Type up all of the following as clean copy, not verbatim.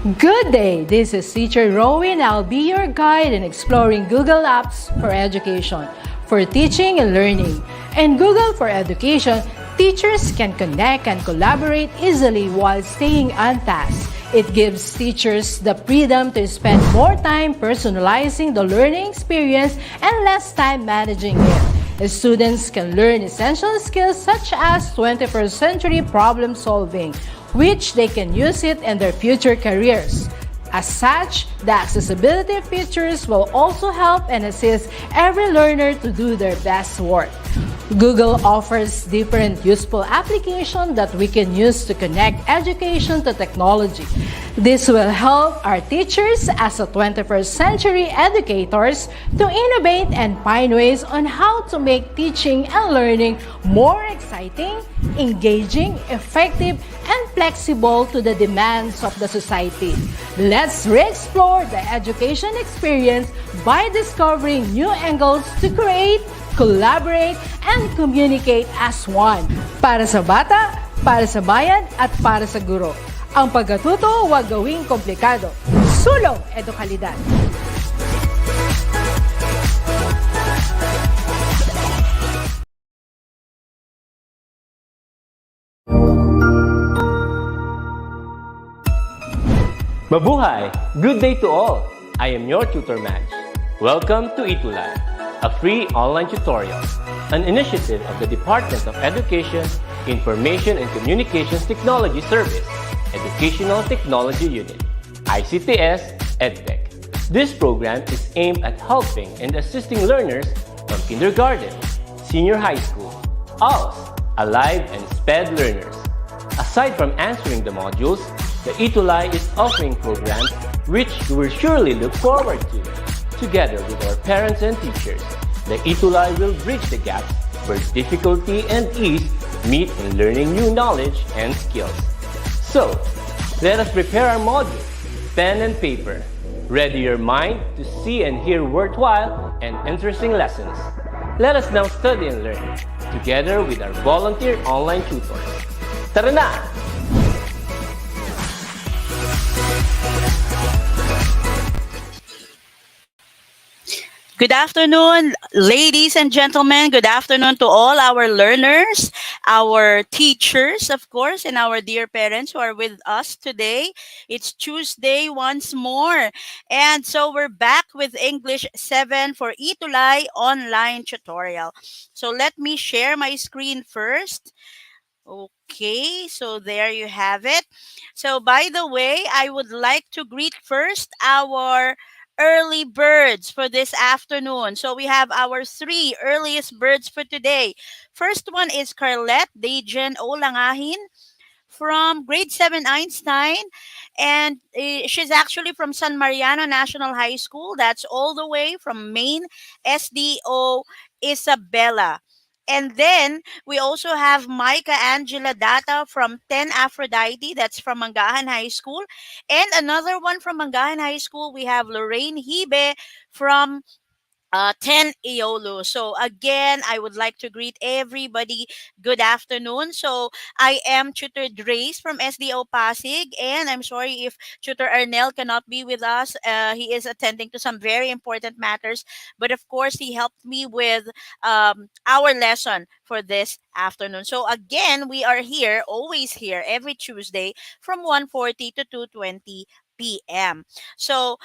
Good day, this is Teacher Rowan. I'll be your guide in exploring Google Apps for education, for teaching and learning. In Google for Education, teachers can connect and collaborate easily while staying on task. It gives teachers the freedom to spend more time personalizing the learning experience and less time managing it. Students can learn essential skills such as 21st century problem solving, which they can use it in their future careers. As such, the accessibility features will also help and assist every learner to do their best work. Google offers different useful applications that we can use to connect education to technology. This will help our teachers as a 21st century educators to innovate and find ways on how to make teaching and learning more exciting, engaging, effective, and flexible to the demands of the society. Let's re-explore the education experience by discovering new angles to create, collaborate, and communicate as one. Para sa bata, para sa bayan, at para sa guro. Ang pagkatuto, huwag gawing komplikado. Sulong edukalidad. Mabuhay! Good day to all! I am your tutor Madge. Welcome to ETUlay, a free online tutorial, an initiative of the Department of Education, Information and Communications Technology Service, Educational Technology Unit, ICTS EdTech. This program is aimed at helping and assisting learners from kindergarten, senior high school, ALS, Alive, and SPED learners. Aside from answering the modules, the ETUlay is offering programs which you will surely look forward to. Together with our parents and teachers, the ETUlay will bridge the gaps where difficulty and ease meet in learning new knowledge and skills. So, let us prepare our modules, pen and paper. Ready your mind to see and hear worthwhile and interesting lessons. Let us now study and learn, together with our volunteer online tutors. Tara na! Good afternoon, ladies and gentlemen. Good afternoon to all our learners, our teachers, of course, and our dear parents who are with us today. It's Tuesday once more. And so we're back with English 7 for ETUlay online tutorial. So let me share my screen first. Okay, so there you have it. So by the way, I would like to greet first our early birds for this afternoon. So we have our 3 earliest birds for today. First one is Carlette Dejen Olangahin from grade 7 Einstein, and she's actually from San Mariano National High School. That's all the way from Maine, SDO Isabela. And then we also have Micah Angela Data from 10 Aphrodite. That's from Mangahan High School. And another one from Mangahan High School, we have Lorraine Hibe from 10 Iolo. So again, I would like to greet everybody. Good afternoon. So I am Tutor Drace from SDO Pasig, and I'm sorry if Tutor Arnel cannot be with us. He is attending to some very important matters, but of course he helped me with our lesson for this afternoon. So again, we are here, always here, every Tuesday from 1:40 to 2:20 p.m. So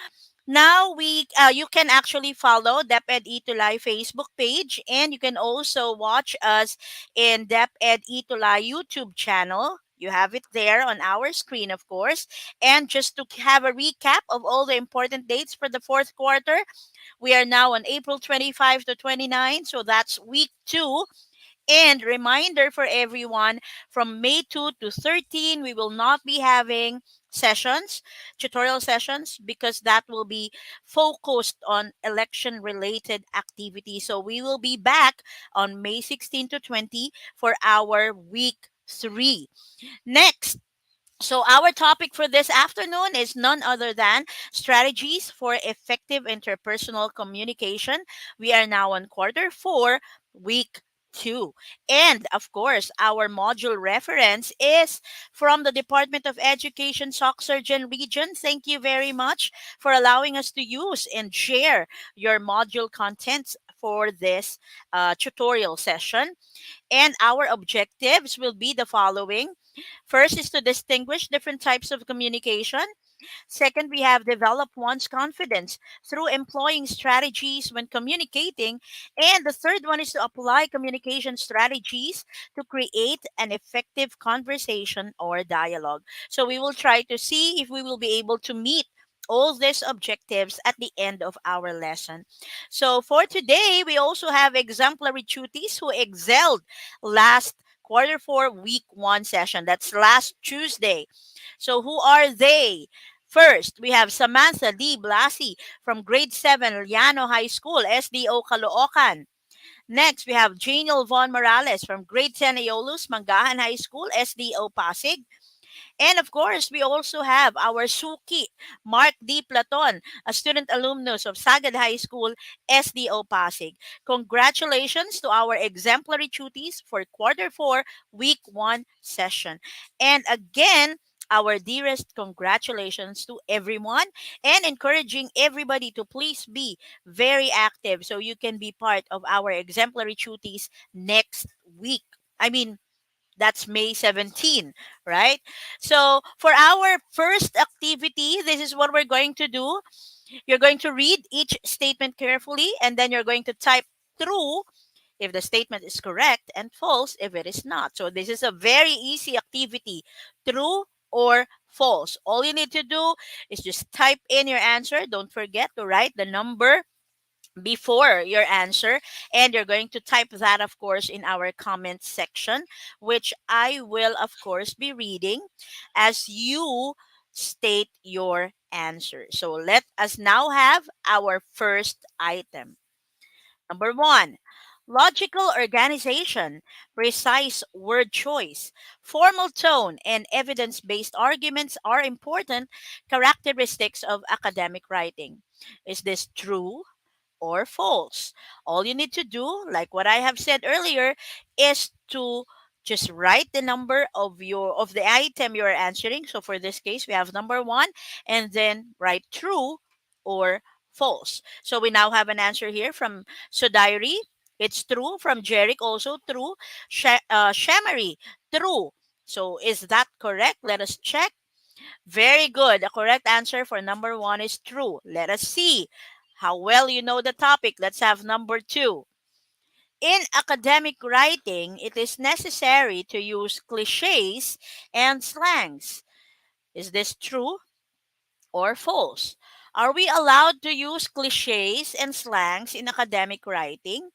now you can actually follow DepEd ETUlay Facebook page, and you can also watch us in DepEd ETUlay YouTube channel. You have it there on our screen, of course. And just to have a recap of all the important dates for the fourth quarter, we are now on April 25 to 29, so that's week 2. And reminder for everyone, from May 2 to 13, we will not be having sessions, tutorial sessions, because that will be focused on election-related activities. So we will be back on May 16 to 20 for our week 3. Next, so our topic for this afternoon is none other than strategies for effective interpersonal communication. We are now on quarter 4, week 2. And of course, our module reference is from the Department of Education, Surgeon Region. Thank you very much for allowing us to use and share your module contents for this tutorial session. And our objectives will be the following. First is to distinguish different types of communication. Second, we have developed one's confidence through employing strategies when communicating. And the third one is to apply communication strategies to create an effective conversation or dialogue. So we will try to see if we will be able to meet all these objectives at the end of our lesson. So for today, we also have exemplary tutees who excelled last quarter 4 week 1 session. That's last Tuesday. So who are they? First, we have Samantha D. Blasi from grade 7 Liano High School, SDO Caloocan. Next, we have Janelle Von Morales from grade 10 Aeolus Mangahan High School, SDO Pasig. And of course, we also have our Suki, Mark D. Platon, a student alumnus of Sagad High School, SDO Pasig. Congratulations to our exemplary tutees for quarter 4, week 1 session. And again, our dearest congratulations to everyone and encouraging everybody to please be very active so you can be part of our exemplary tutees next week. I mean, that's May 17, right? So, for our first activity, this is what we're going to do. You're going to read each statement carefully, and then you're going to type true if the statement is correct and false if it is not. So, this is a very easy activity, true or false. All you need to do is just type in your answer. Don't forget to write the number before your answer, and you're going to type that of course in our comment section, which I will of course be reading as you state your answer. So let us now have our first item. Number 1, logical organization, precise word choice, formal tone, and evidence-based arguments are important characteristics of academic writing. Is this true or false? All you need to do, like what I have said earlier, is to just write the number of the item you're answering. So for this case, we have number 1 and then write true or false. So we now have an answer here from Sudayri. It's true. From Jeric, also true. Shamari, true. So is that correct? Let us check. Very good. The correct answer for number 1 is true. Let us see how well you know the topic. Let's have number 2. In academic writing, it is necessary to use cliches and slangs. Is this true or false? Are we allowed to use cliches and slangs in academic writing?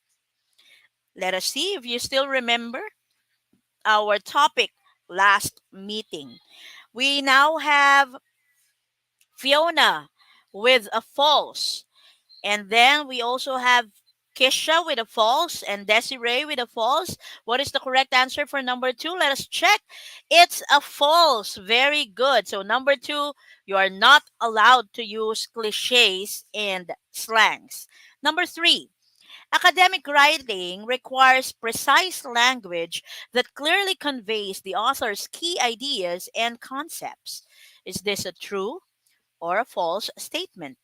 Let us see if you still remember our topic last meeting. We now have Fiona with a false. And then we also have Kisha with a false and Desiree with a false. What is the correct answer for number 2? Let us check. It's a false. Very good. So number 2, you are not allowed to use cliches and slangs. Number 3, academic writing requires precise language that clearly conveys the author's key ideas and concepts. Is this a true or a false statement?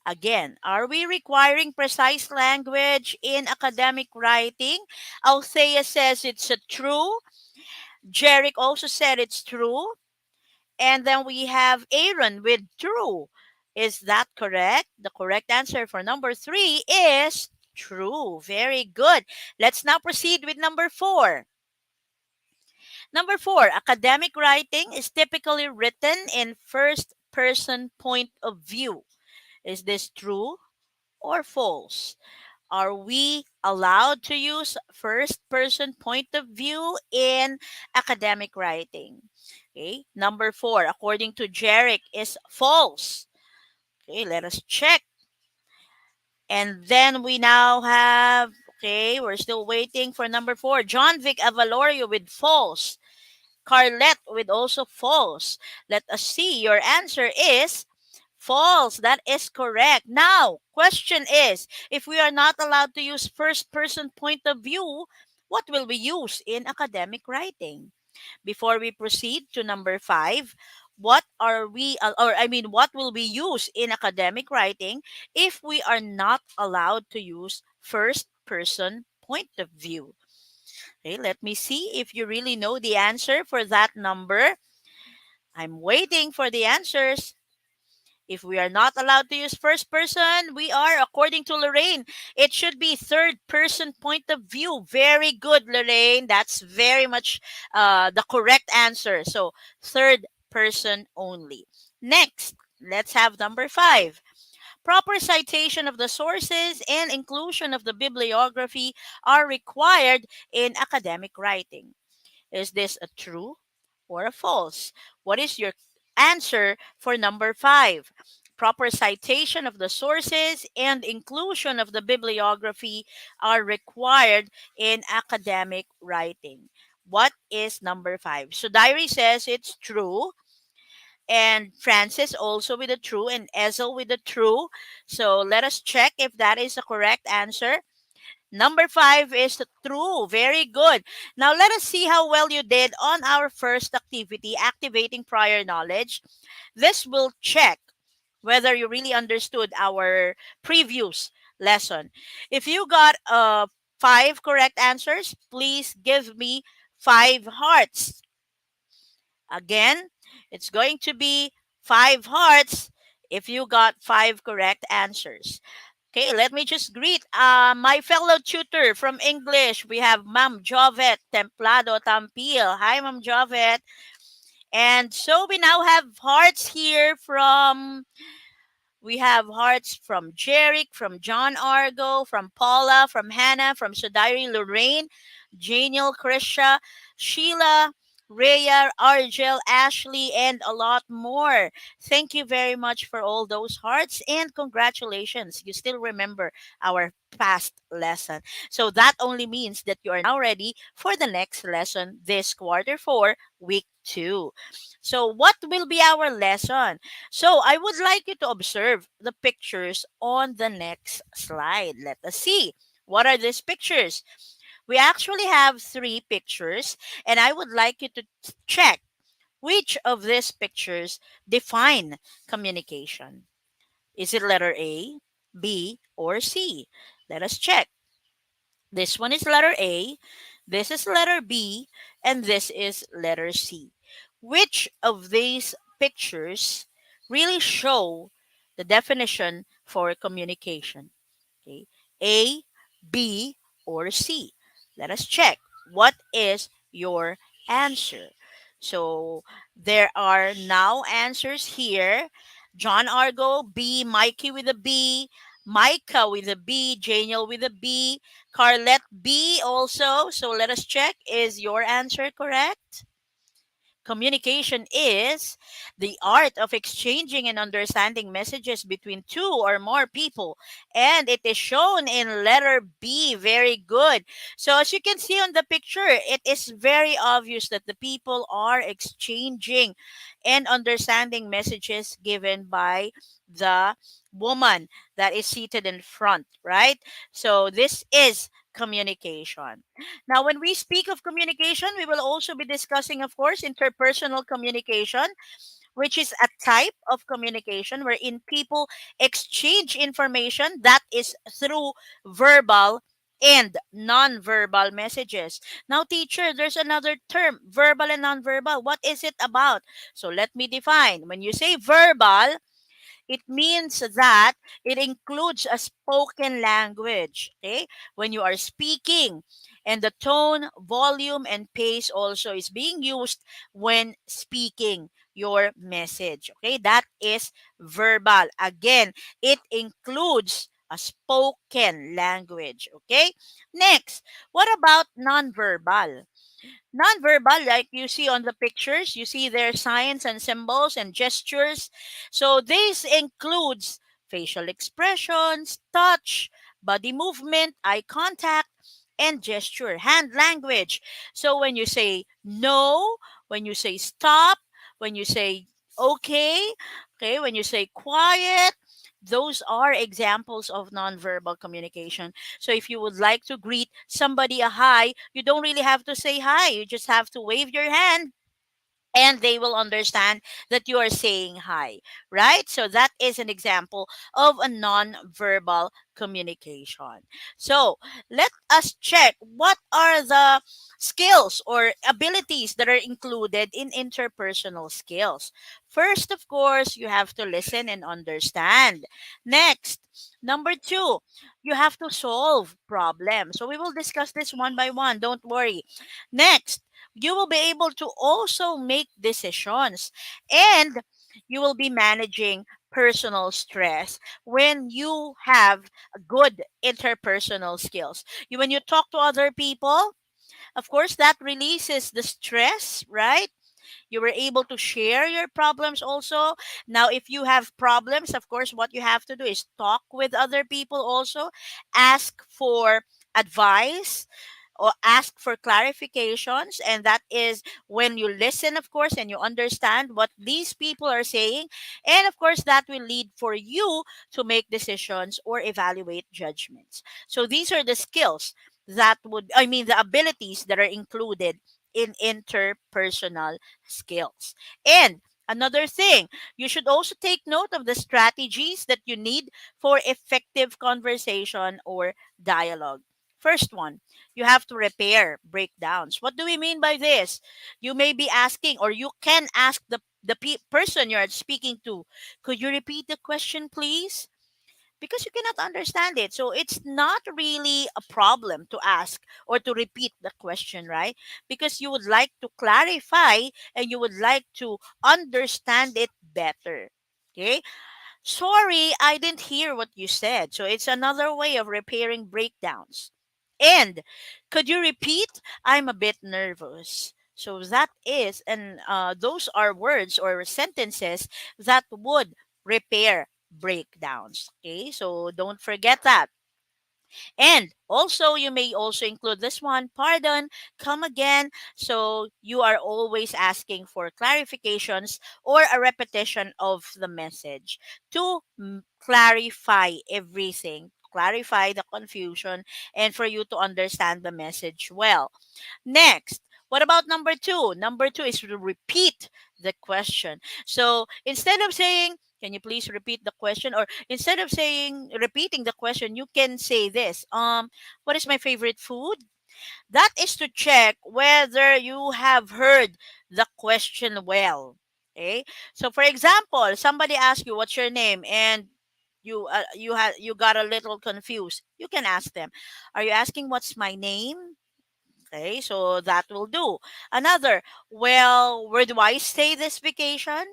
Again, are we requiring precise language in academic writing? Althea says it's a true. Jeric also said it's true. And then we have Aaron with true. Is that correct? The correct answer for number 3 is true. Very good. Let's now proceed with number 4. Number 4, academic writing is typically written in first person point of view. Is this true or false? Are we allowed to use first person point of view in academic writing? Okay. Number 4, according to Jeric, is false. Okay, let us check. And then we now have, okay, we're still waiting for number 4. John Vic Avalorio with false. Carlette with also false. Let us see. Your answer is false. That is correct. Now, question is, if we are not allowed to use first person point of view, what will we use in academic writing? Before we proceed to number 5, what will we use in academic writing if we are not allowed to use first person point of view? Okay, let me see if you really know the answer for that number. I'm waiting for the answers. If we are not allowed to use first person, we are, according to Lorraine, it should be third person point of view. Very good, Lorraine. That's very much the correct answer. So, third person only. Next, let's have number 5. Proper citation of the sources and inclusion of the bibliography are required in academic writing. Is this a true or a false? What is your answer for number 5? Proper citation of the sources and inclusion of the bibliography are required in academic writing. What is number 5? So Diary says it's true. And Francis also with the true, and Ezel with the true. So let us check if that is the correct answer. Number 5 is true. Very good. Now let us see how well you did on our first activity, activating prior knowledge. This will check whether you really understood our previous lesson. If you got 5 correct answers, please give me 5 hearts. Again, it's going to be 5 hearts if you got 5 correct answers. Okay, let me just greet my fellow tutor from English. We have Ma'am Jovet Templado Tampil. Hi, Ma'am Jovet. And so we now have hearts here from we have hearts from Jerick, from John Argo, from Paula, from Hannah, from Sudari Lorraine, Janiel, Krisha, Sheila, Rhea, Argel, Ashley, and a lot more. Thank you very much for all those hearts and congratulations. You still remember our past lesson. So that only means that you are now ready for the next lesson this quarter 4, week 2. So what will be our lesson? So I would like you to observe the pictures on the next slide. Let us see. What are these pictures? We actually have 3 pictures, and I would like you to check which of these pictures define communication. Is it letter A, B, or C? Let us check. This one is letter A, this is letter B, and this is letter C. Which of these pictures really show the definition for communication? Okay. A, B, or C. Let us check. What is your answer? So there are now answers here. John Argo, B, Mikey with a B, Micah with a B, Janiel with a B, Carlette B also. So let us check. Is your answer correct? Communication is the art of exchanging and understanding messages between two or more people. And it is shown in letter B. Very good. So, as you can see on the picture, it is very obvious that the people are exchanging and understanding messages given by the woman that is seated in front, right? So, this is communication. Now, when we speak of communication, we will also be discussing, of course, interpersonal communication, which is a type of communication wherein people exchange information that is through verbal and non-verbal messages. Now, teacher, there's another term, verbal and non-verbal. What is it about? So let me define. When you say verbal, it means that it includes a spoken language. Okay, when you are speaking, and the tone, volume, and pace also is being used when speaking your message. Okay, that is verbal. Again, it includes a spoken language. Okay, next, what about nonverbal? Nonverbal, like you see on the pictures, you see their signs and symbols and gestures. So this includes facial expressions, touch, body movement, eye contact, and gesture, hand language. So when you say no, when you say stop, when you say okay, okay, when you say quiet, Those are examples of nonverbal communication. So if you would like to greet somebody a hi, you don't really have to say hi. You just have to wave your hand and they will understand that you are saying hi, right? So that is an example of a non-verbal communication. So let us check what are the skills or abilities that are included in interpersonal skills. First, of course, you have to listen and understand. Next, number two, you have to solve problems. So we will discuss this one by one. Don't worry. Next, you will be able to also make decisions, and you will be managing personal stress when you have good interpersonal skills. When you talk to other people, of course that releases the stress, right? You were able to share your problems also. Now if you have problems, of course what you have to do is talk with other people also, ask for advice or ask for clarifications, and that is when you listen, of course, and you understand what these people are saying, and of course that will lead for you to make decisions or evaluate judgments. So these are the skills that would, I mean, the abilities that are included in interpersonal skills. And another thing, you should also take note of the strategies that you need for effective conversation or dialogue. First one, you have to repair breakdowns. What do we mean by this? You may be asking, or you can ask the person you're speaking to, could you repeat the question, please? Because you cannot understand it. So it's not really a problem to ask or to repeat the question, right? Because you would like to clarify and you would like to understand it better. Okay? Sorry, I didn't hear what you said. So it's another way of repairing breakdowns. And could you repeat? I'm a bit nervous. So that is, and those are words or sentences that would repair breakdowns. Okay, so don't forget that. And also, you may also include this one, pardon, come again. So you are always asking for clarifications or a repetition of the message to clarify everything, clarify the confusion, and for you to understand the message well. Next, what about number two? Number two is to repeat the question. So instead of saying, can you please repeat the question? Or instead of saying repeating the question, you can say this. What is my favorite food? That is to check whether you have heard the question well. Okay. So for example, somebody asks you what's your name and you got a little confused. You can ask them, are you asking what's my name? Okay, so that will do. Another, well, where do I stay this vacation?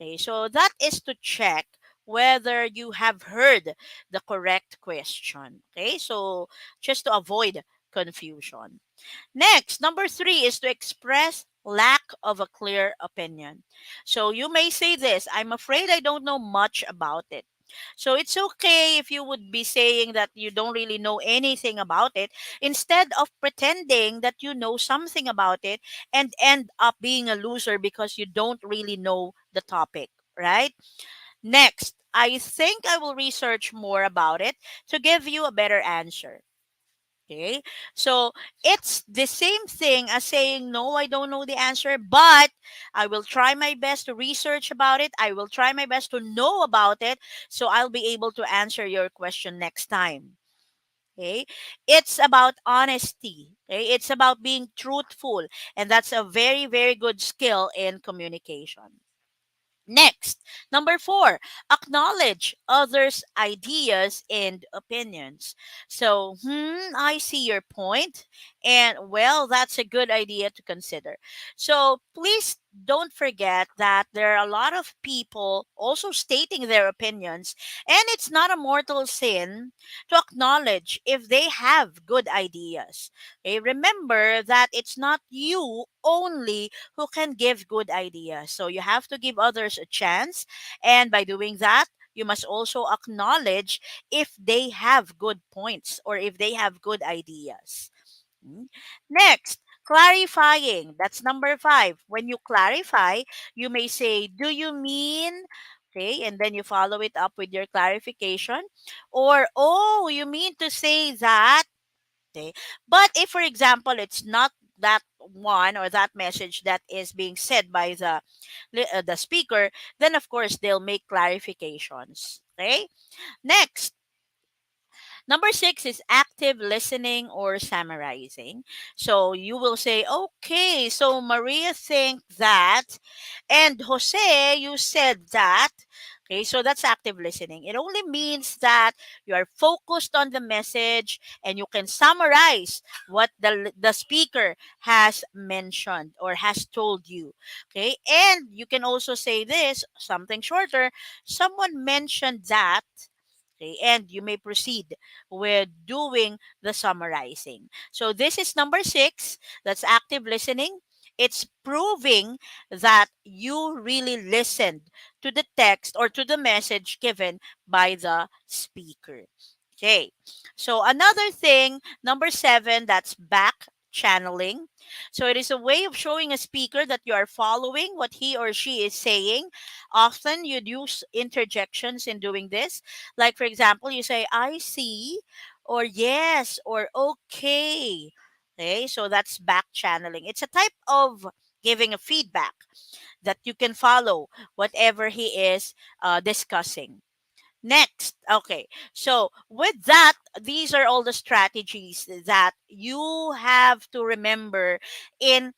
Okay, so that is to check whether you have heard the correct question. Okay, so just to avoid confusion. Next, number three is to express lack of a clear opinion. So you may say this, I'm afraid I don't know much about it. So it's okay if you would be saying that you don't really know anything about it, instead of pretending that you know something about it and end up being a loser because you don't really know the topic, right? Next, I think I will research more about it to give you a better answer. Okay. So it's the same thing as saying, no, I don't know the answer, but I will try my best to research about it. I will try my best to know about it. So I'll be able to answer your question next time. Okay. It's about honesty. Okay. It's about being truthful. And that's a very, very good skill in communication. Next, number four, acknowledge others' ideas and opinions. So, I see your point, and well, that's a good idea to consider. So, please don't forget that there are a lot of people also stating their opinions, and it's not a mortal sin to acknowledge if they have good ideas. Okay, remember that it's not you only who can give good ideas. So you have to give others a chance. And by doing that, you must also acknowledge if they have good points or if they have good ideas. Mm. Next, clarifying. That's number five. When you clarify, you may say, do you mean Okay, and then you follow it up with your clarification. Or, oh, you mean to say that? Okay. But if, for example, it's not that one or that message that is being said by the speaker, then of course they'll make clarifications. Okay. Next, number six is active listening or summarizing. So you will say, okay, so Maria think that, and Jose, you said that. Okay, so that's active listening. It only means that you are focused on the message and you can summarize what the speaker has mentioned or has told you. Okay, and you can also say this, something shorter. Someone mentioned that. Okay, and you may proceed with doing the summarizing. So this is number six. That's active listening. It's proving that you really listened to the text or to the message given by the speaker. Okay. So another thing, number seven, that's back channeling. So it is a way of showing a speaker that you are following what he or she is saying. Often you'd use interjections in doing this. Like, for example, you say, I see, or yes, or okay. Okay, so that's back channeling. It's a type of giving a feedback that you can follow whatever he is discussing. Next, okay. So with that, these are all the strategies that you have to remember in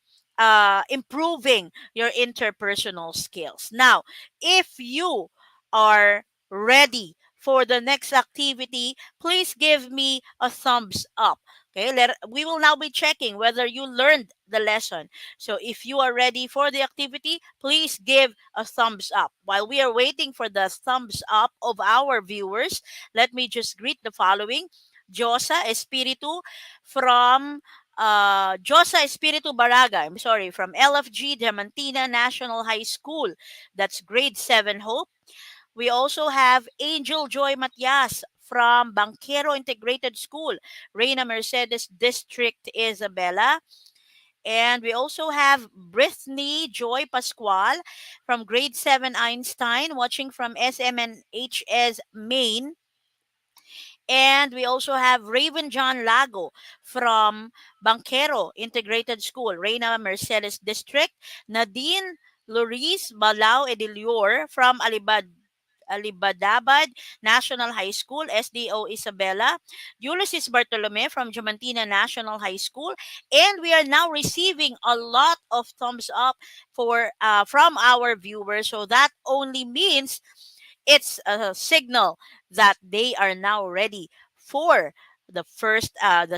improving your interpersonal skills. Now, if you are ready for the next activity, please give me a thumbs up. Okay, we will now be checking whether you learned the lesson. So if you are ready for the activity, please give a thumbs up. While we are waiting for the thumbs up of our viewers, let me just greet the following. Josa Espiritu from Josa Espiritu Baraga, I'm sorry, from LFG Diamantina National High School. That's grade 7 Hope. We also have Angel Joy Matias from Banquero Integrated School, Reina Mercedes District, Isabela. And we also have Brittany Joy Pascual from grade 7 Einstein, watching from SMNHS Maine. And we also have Raven John Lago from Banquero Integrated School, Reina Mercedes District. Nadine Loris Balao Edilior from Alibadabad National High School, SDO Isabela. Ulysses Bartolome from Diamantina National High School. And we are now receiving a lot of thumbs up from our viewers. So that only means it's a signal that they are now ready for the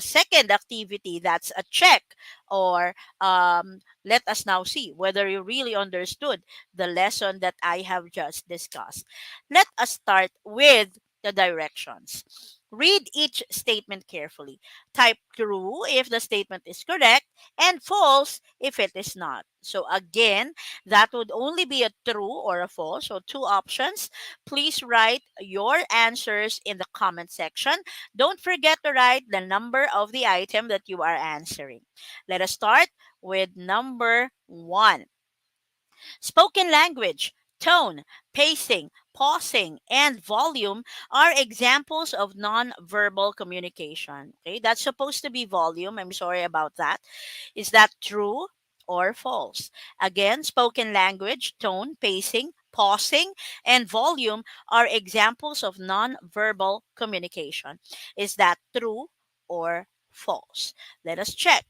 second activity. That's a check, or let us now see whether you really understood the lesson that I have just discussed. Let us start with the directions. Read each statement carefully. Type true if the statement is correct and false if it is not. So again, that would only be a true or a false. So two options. Please write your answers in the comment section. Don't forget to write the number of the item that you are answering. Let us start with number one. Spoken language, tone, pacing, pausing, and volume are examples of non-verbal communication. Okay, that's supposed to be volume. I'm sorry about that. Is that true or false? Again, spoken language, tone, pacing, pausing, and volume are examples of non-verbal communication. Is that true or false? Let us check.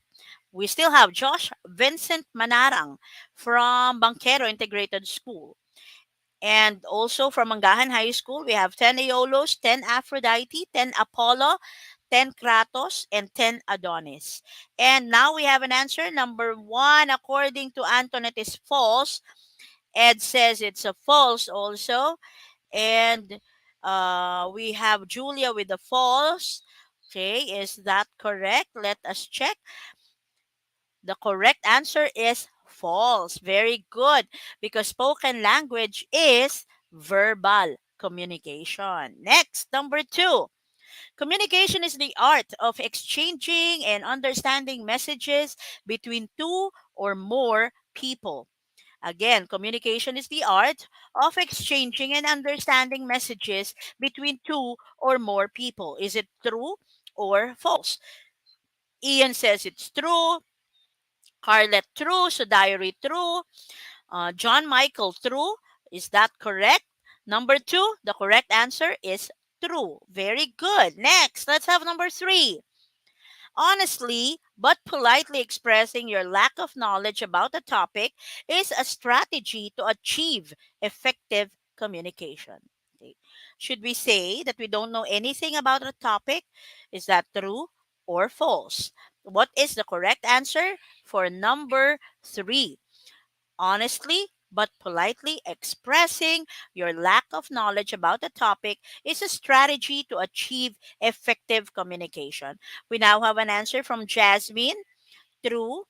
We still have Josh Vincent Manarang from Banquero Integrated School. And also from Mangahan High School, we have 10 Aeolos, 10 Aphrodite, 10 Apollo, 10 Kratos, and 10 Adonis. And now we have an answer. Number one, according to Antoinette, is false. Ed says it's a false also. And we have Julia with the false. Okay, is that correct? Let us check. The correct answer is false. Very good. Because spoken language is verbal communication. Next, number two. Communication is the art of exchanging and understanding messages between two or more people. Again, communication is the art of exchanging and understanding messages between two or more people. Is it true or false? Ian says it's true. Carlet, true. So diary, true. John Michael, true. Is that correct? Number two, the correct answer is true. Very good. Next, let's have number three. Honestly, but politely expressing your lack of knowledge about a topic is a strategy to achieve effective communication. Okay. Should we say that we don't know anything about a topic? Is that true or false? What is the correct answer for number three? Honestly, but politely expressing your lack of knowledge about the topic is a strategy to achieve effective communication. We now have an answer from Jasmine, true.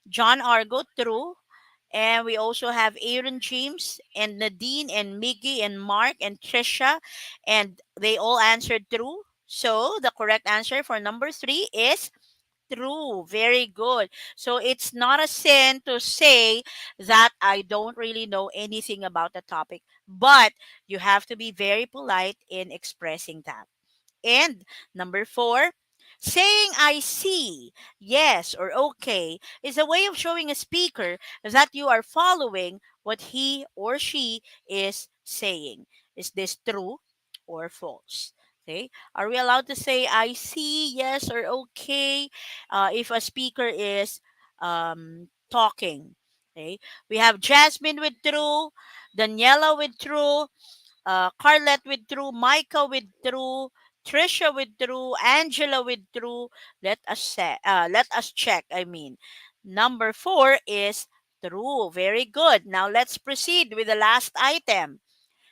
John Argo, true. And we also have Aaron James and Nadine and Miggy and Mark and Trisha, and they all answered true. So the correct answer for number three is true. Very good. So it's not a sin to say that I don't really know anything about the topic, but you have to be very polite in expressing that. And number four, saying I see, yes, or okay is a way of showing a speaker that you are following what he or she is saying. Is this true or false? Okay. Are we allowed to say I see, yes, or okay if a speaker is talking? Okay. We have Jasmine with true, Daniela with true, Carlet withdrew, Micah withdrew, Trisha withdrew, Angela withdrew. Let us check. I mean, number four is true. Very good. Now let's proceed with the last item.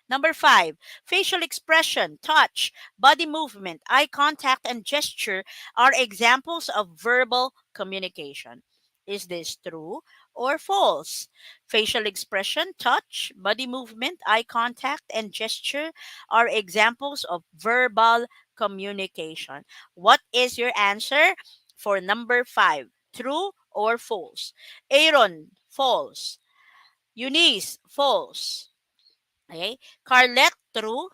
Number five, facial expression, touch, body movement, eye contact, and gesture are examples of verbal communication. Is this true or false? Facial expression, touch, body movement, eye contact, and gesture are examples of verbal communication. What is your answer for number five? True or false? Aaron, false. Eunice, false. Okay. Carlette, true.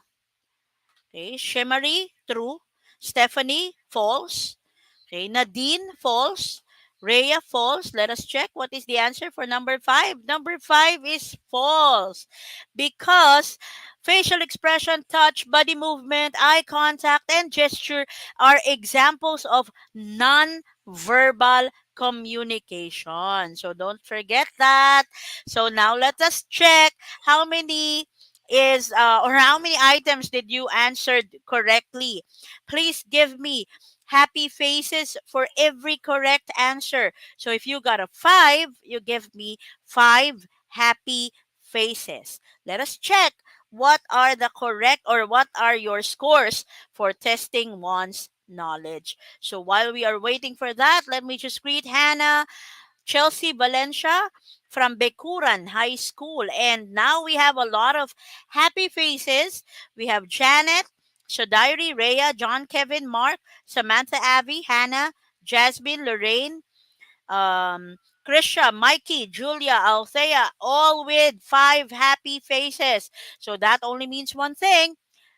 Okay. Shemari, true. Stephanie, false. Okay. Nadine, false. Rhea, false. Let us check what is the answer for number five. Number five is false because facial expression, touch, body movement, eye contact, and gesture are examples of non-verbal communication. So don't forget that. So now let us check how many or how many items did you answer correctly. Please give me happy faces for every correct answer. So if you got a five, you give me five happy faces. Let us check what are the correct or what are your scores for testing one's knowledge. So while we are waiting for that, let me just greet Hannah, Chelsea Valencia from Bekuran High School. And now we have a lot of happy faces. We have Janet, Shadiri, Rhea, John, Kevin, Mark, Samantha, Avi, Hannah, Jasmine, Lorraine, Krisha, Mikey, Julia, Althea, all with five happy faces. So that only means one thing: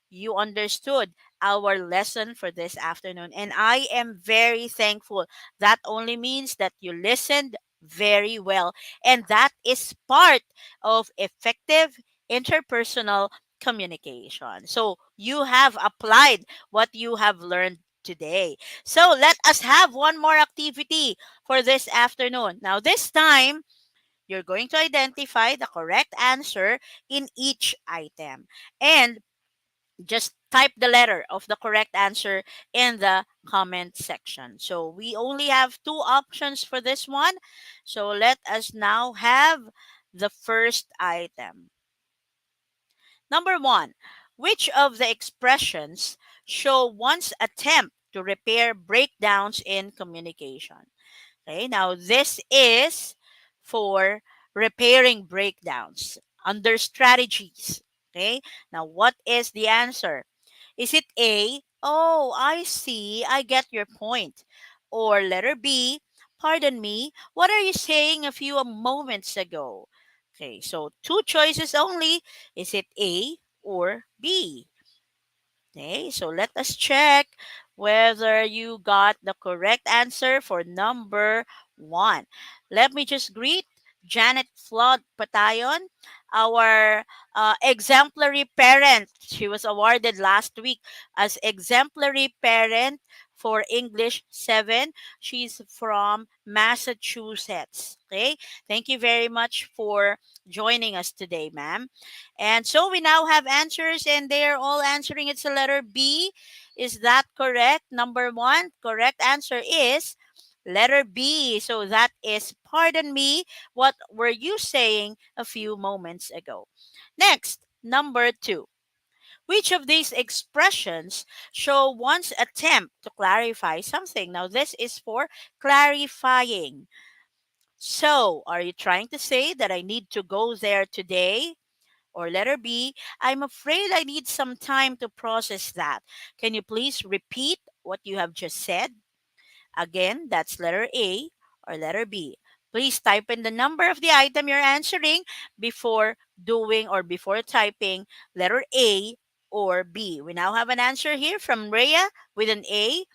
you understood our lesson for this afternoon. And I am very thankful. That only means that you listened very well. And that is part of effective interpersonal communication. So you have applied what you have learned today. So let us have one more activity for this afternoon. Now, this time, you're going to identify the correct answer in each item. And just type the letter of the correct answer in the comment section. So we only have two options for this one. So let us now have the first item. Number one, which of the expressions show one's attempt to repair breakdowns in communication? Okay, now this is for repairing breakdowns under strategies. Okay, now what is the answer? Is it A? Oh, I see. I get your point. Or letter B? Pardon me. What are you saying a few moments ago? Okay, so two choices only. Is it A or B? Okay, so let us check whether you got the correct answer for number one. Let me just greet Janet Flood Patayon, our exemplary parent. She was awarded last week as exemplary parent for English 7. She's from Massachusetts. Okay, thank you very much for joining us today, ma'am. And so we now have answers, and they are all answering. It's the letter B. Is that correct? Number one, correct answer is letter B. So that is, pardon me, what were you saying a few moments ago? Next, number two. Which of these expressions show one's attempt to clarify something? Now, this is for clarifying. So, are you trying to say that I need to go there today? Or letter B, I'm afraid I need some time to process that. Can you please repeat what you have just said? Again, that's letter A or letter B. Please type in the number of the item you're answering before doing or before typing letter A or B. We now have an answer here from Rhea with an A.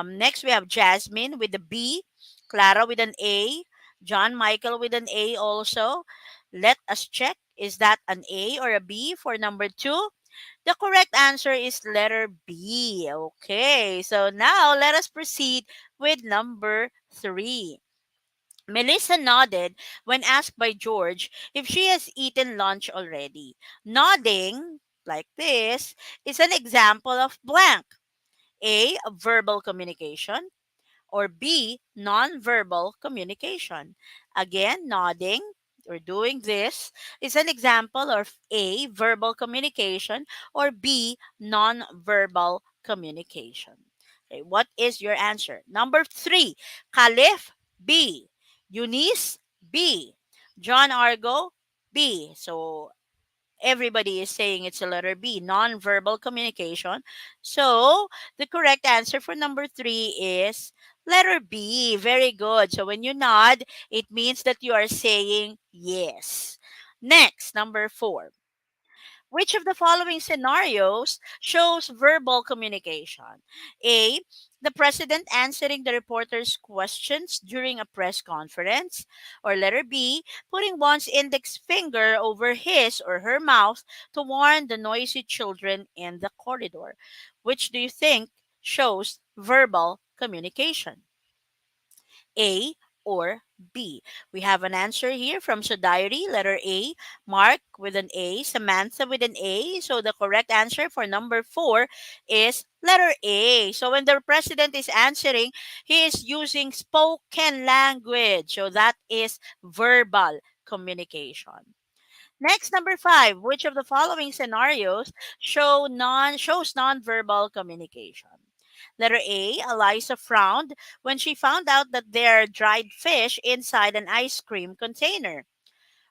Next, we have Jasmine with a B, Clara with an A, John Michael with an A also. Let us check. Is that an A or a B for number two? The correct answer is letter B. Okay, so now let us proceed with number three. Melissa nodded when asked by George if she has eaten lunch already. Nodding, like this, is an example of blank. A, verbal communication, or B, nonverbal communication. Again, nodding or doing this is an example of A, verbal communication, or B, nonverbal communication. Okay, what is your answer? Number three, Khalif, B. Eunice, B. John Argo, B. So everybody is saying it's a letter B, non-verbal communication. So the correct answer for number three is letter B. Very good. So when you nod, it means that you are saying yes. Next, number four. Which of the following scenarios shows verbal communication? A. The president answering the reporter's questions during a press conference. Or letter B. Putting one's index finger over his or her mouth to warn the noisy children in the corridor. Which do you think shows verbal communication? A or B? We have an answer here from Sodiety, letter A, Mark with an A, Samantha with an A. So the correct answer for number four is letter A. So when the president is answering, he is using spoken language. So that is verbal communication. Next, number five. Which of the following scenarios shows nonverbal communication? Letter A. Eliza frowned when she found out that there are dried fish inside an ice cream container.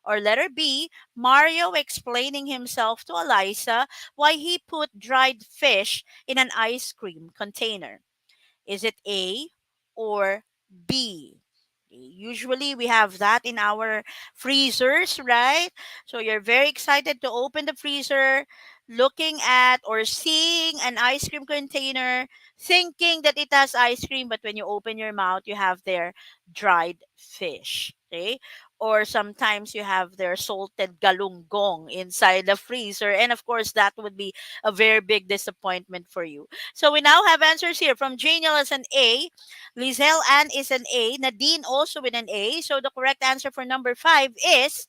Or letter B. Mario explaining himself to Eliza why he put dried fish in an ice cream container. Is it A or B? Usually we have that in our freezers, right? So you're very excited to open the freezer, looking at or seeing an ice cream container, thinking that it has ice cream, but when you open your mouth, you have their dried fish. Okay? Or sometimes you have their salted galunggong inside the freezer. And of course, that would be a very big disappointment for you. So we now have answers here from Janiel as an A, Lizelle Ann is an A, Nadine also with an A. So the correct answer for number five is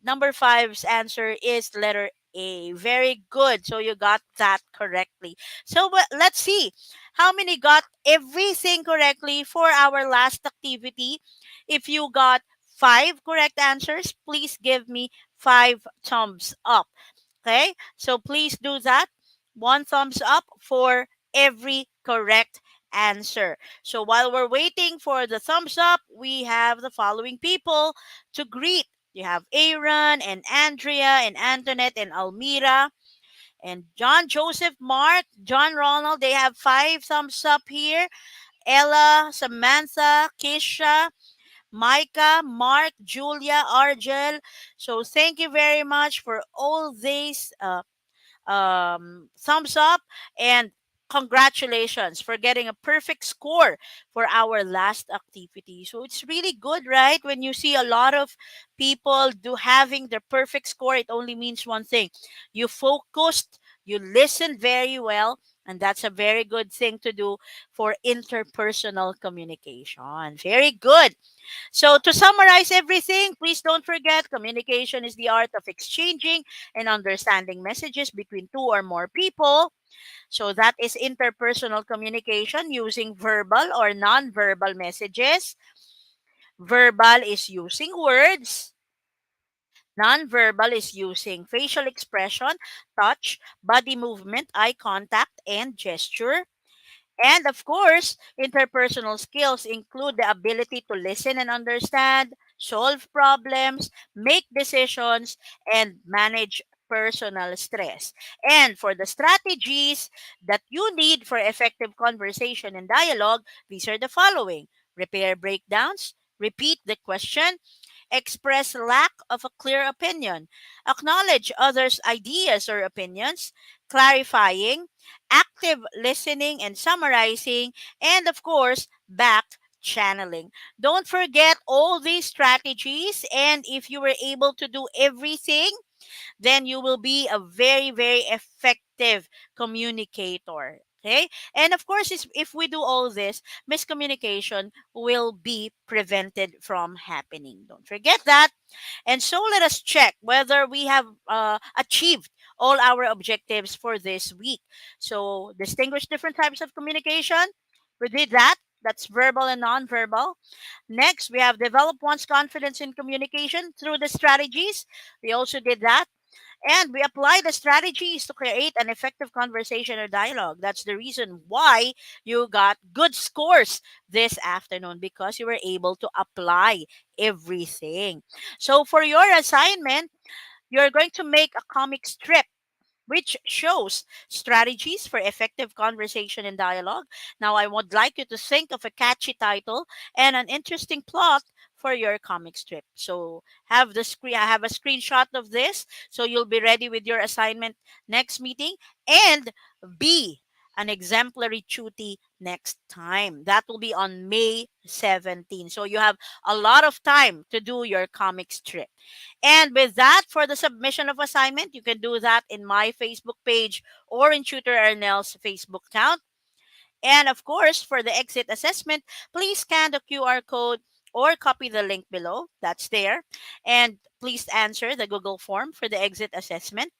number five's answer is letter A. Very good. So you got that correctly. So let's see how many got everything correctly for our last activity. If you got five correct answers, please give me five thumbs up. Okay, so please do that. One thumbs up for every correct answer. So while we're waiting for the thumbs up, we have the following people to greet. You have Aaron and Andrea and Antoinette and Almira and John Joseph Mark, John Ronald. They have five thumbs up here. Ella, Samantha, Kisha, Micah, Mark, Julia, Argel. So thank you very much for all these thumbs up, and congratulations for getting a perfect score for our last activity. So it's really good, right? When you see a lot of people do having their perfect score, it only means one thing: you focused, you listened very well, and that's a very good thing to do for interpersonal communication. Very good. So, to summarize everything, please don't forget, communication is the art of exchanging and understanding messages between two or more people. So, that is interpersonal communication using verbal or non-verbal messages. Verbal is using words. Non-verbal is using facial expression, touch, body movement, eye contact, and gesture. And of course, interpersonal skills include the ability to listen and understand, solve problems, make decisions, and manage personal stress. And for the strategies that you need for effective conversation and dialogue, these are the following: repair breakdowns, repeat the question, express lack of a clear opinion, acknowledge others' ideas or opinions, clarifying, active listening and summarizing, and of course, back channeling. Don't forget all these strategies, and if you were able to do everything, then you will be a very, very effective communicator. Okay. And of course, if we do all this, miscommunication will be prevented from happening. Don't forget that. And so let us check whether we have achieved all our objectives for this week. So, distinguish different types of communication. We did that. That's verbal and nonverbal. Next, we have developed one's confidence in communication through the strategies. We also did that. And we apply the strategies to create an effective conversation or dialogue. That's the reason why you got good scores this afternoon, because you were able to apply everything. So for your assignment, you're going to make a comic strip which shows strategies for effective conversation and dialogue. Now, I would like you to think of a catchy title and an interesting plot for your comic strip. So, have the screen. I have a screenshot of this, so you'll be ready with your assignment next meeting, and be an exemplary tuty next time. That will be on May 17. So you have a lot of time to do your comic strip. And with that, for the submission of assignment, you can do that in my Facebook page or in Tutor Arnell's Facebook account. And of course, for the exit assessment, please scan the QR code or copy the link below. That's there. And please answer the Google form for the exit assessment.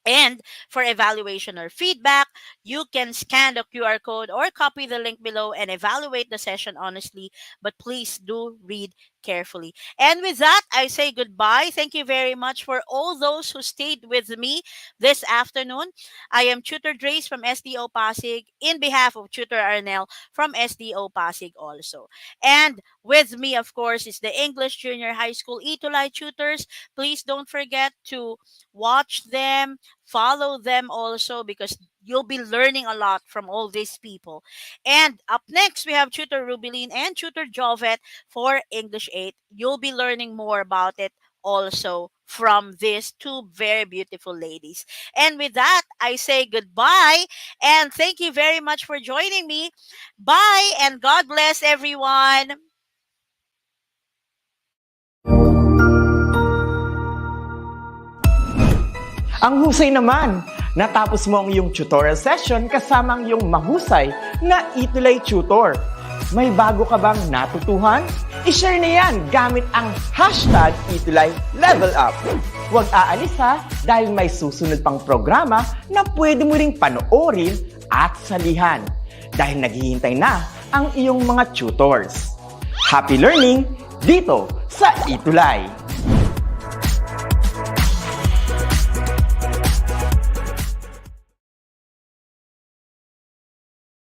And for evaluation or feedback, you can scan the QR code or copy the link below and evaluate the session honestly, but please do read carefully. And with that, I say goodbye. Thank you very much for all those who stayed with me this afternoon. I am Tutor Drace from SDO Pasig in behalf of Tutor Arnell from SDO Pasig also. And with me, of course, is the English Junior High School ETUlay tutors. Please don't forget to watch them, follow them also, because you'll be learning a lot from all these people. And up next, we have Tutor Rubeline and Tutor Jovet for English 8. You'll be learning more about it also from these two very beautiful ladies. And with that, I say goodbye and thank you very much for joining me. Bye and God bless everyone. Ang husay naman! Natapos mo ang iyong tutorial session kasama ang iyong mahusay na ETUlay tutor. May bago ka bang natutuhan? I-share na yan gamit ang hashtag ETUlay Level Up. Huwag aalis ha, dahil may susunod pang programa na pwede mo ring panoorin at salihan. Dahil naghihintay na ang iyong mga tutors. Happy learning dito sa ETUlay!